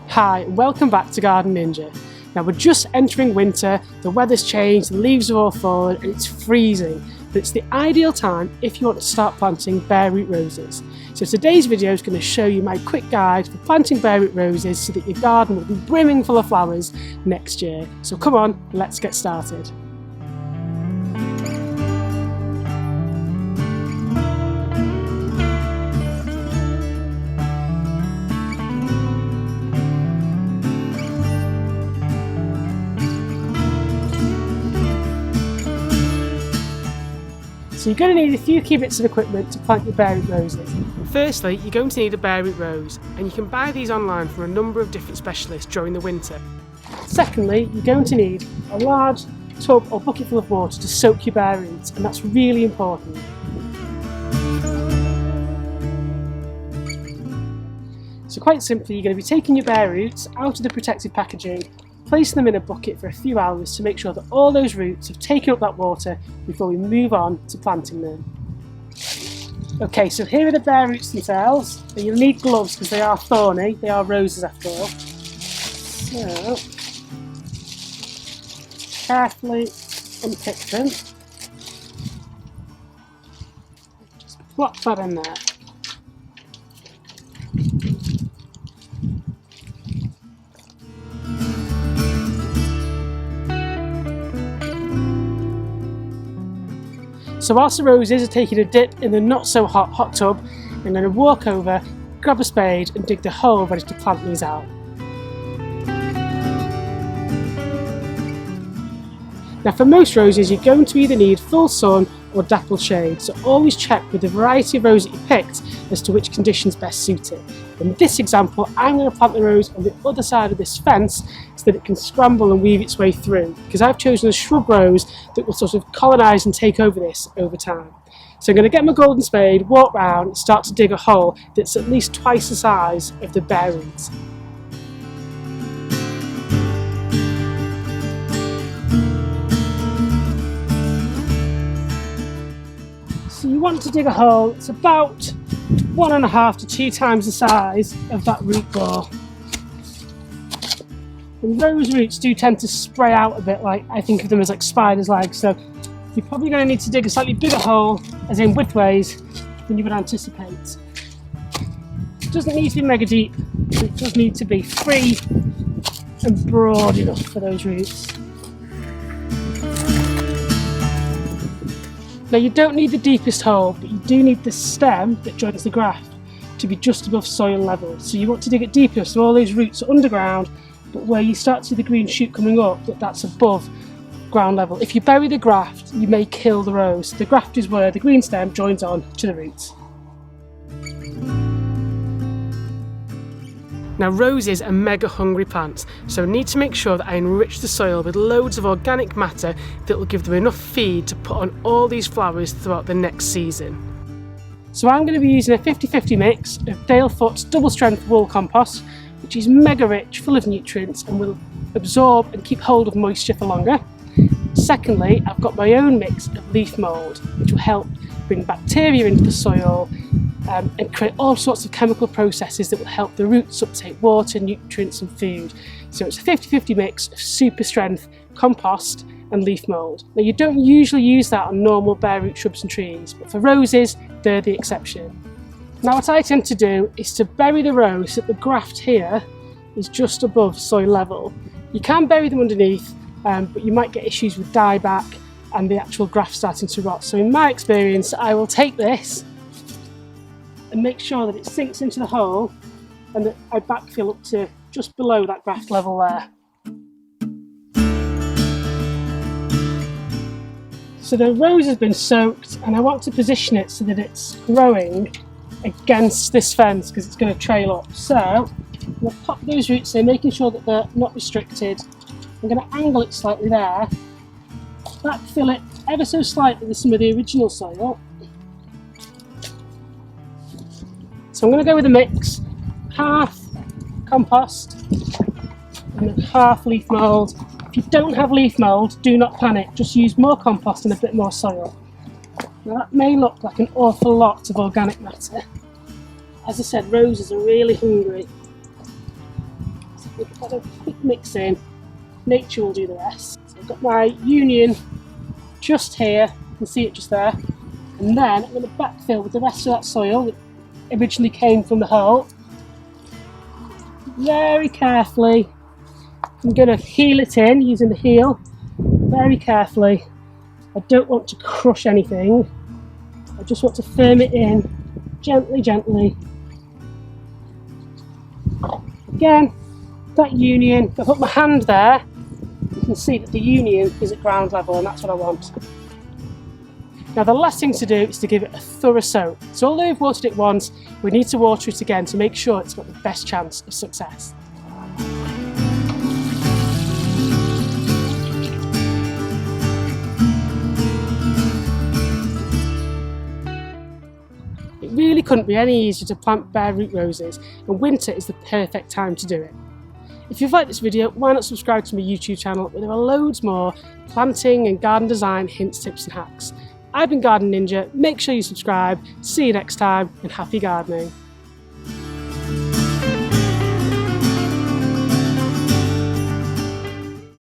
Hi, welcome back to Garden Ninja. Now we're just entering winter, the weather's changed, the leaves are all fallen and it's freezing, but it's the ideal time if you want to start planting bare root roses. So today's video is going to show you my quick guide for planting bare root roses so that your garden will be brimming full of flowers next year. So come on, let's get started. So you're going to need a few key bits of equipment to plant your bare root roses. Firstly, you're going to need a bare root rose, and you can buy these online from a number of different specialists during the winter. Secondly, you're going to need a large tub or bucket full of water to soak your bare roots, and that's really important. So quite simply, you're going to be taking your bare roots out of the protected packaging, placing them in a bucket for a few hours to make sure that all those roots have taken up that water before we move on to planting them. Okay, so here are the bare roots themselves. And you'll need gloves because they are thorny, they are roses after all. So, carefully unpick them. Just plop that in there. So whilst the roses are taking a dip in the not so hot tub, I'm going to walk over, grab a spade and dig the hole ready to plant these out. Now for most roses you're going to either need full sun or dappled shade, so always check with the variety of rose that you picked as to which conditions best suit it. In this example I'm going to plant the rose on the other side of this fence so that it can scramble and weave its way through, because I've chosen a shrub rose that will sort of colonise and take over this over time. So I'm going to get my golden spade, walk round and start to dig a hole that's at least twice the size of the bare roots. So you want to dig a hole that's about 1.5 to 2 times the size of that root ball. And rose roots do tend to spray out a bit, like I think of them as like spider's legs, so you're probably going to need to dig a slightly bigger hole, as in widthways, than you would anticipate. It doesn't need to be mega deep, but it does need to be free and broad enough for those roots. Now you don't need the deepest hole, but you do need the stem that joins the graft to be just above soil level. So you want to dig it deeper so all those roots are underground, but where you start to see the green shoot coming up, that's above ground level. If you bury the graft, you may kill the rose. The graft is where the green stem joins on to the roots. Now roses are mega hungry plants, so I need to make sure that I enrich the soil with loads of organic matter that will give them enough feed to put on all these flowers throughout the next season. So I'm going to be using a 50-50 mix of Dale Foot's double strength wool compost, which is mega rich, full of nutrients and will absorb and keep hold of moisture for longer. Secondly, I've got my own mix of leaf mould, which will help bring bacteria into the soil and create all sorts of chemical processes that will help the roots uptake water, nutrients and food. So it's a 50-50 mix of super strength compost and leaf mould. Now you don't usually use that on normal bare root shrubs and trees, but for roses they're the exception. Now what I tend to do is to bury the rose so that the graft here is just above soil level. You can bury them underneath, but you might get issues with dieback and the actual graft starting to rot. So in my experience I will take this and make sure that it sinks into the hole and that I backfill up to just below that graft level there. So the rose has been soaked and I want to position it so that it's growing against this fence because it's going to trail up. So I'm going to pop those roots in, making sure that they're not restricted. I'm going to angle it slightly there, backfill it ever so slightly with some of the original soil. So I'm going to go with a mix, half compost and then half leaf mould. If you don't have leaf mould, do not panic, just use more compost and a bit more soil. Now that may look like an awful lot of organic matter. As I said, roses are really hungry. So Give that a quick mix in. Nature will do the rest. So I've got my union just here, you can see it just there. And then I'm going to backfill with the rest of that soil that originally came from the hole. Very carefully. I'm going to heel it in using the heel. Very carefully. I don't want to crush anything. I just want to firm it in gently, gently. Again, that union, if I put my hand there, you can see that the union is at ground level, and that's what I want. Now the last thing to do is to give it a thorough soak. So although we've watered it once, we need to water it again to make sure it's got the best chance of success. It really couldn't be any easier to plant bare root roses, and winter is the perfect time to do it. If you've liked this video, why not subscribe to my YouTube channel where there are loads more planting and garden design hints, tips and hacks. I've been Garden Ninja, make sure you subscribe, see you next time and happy gardening.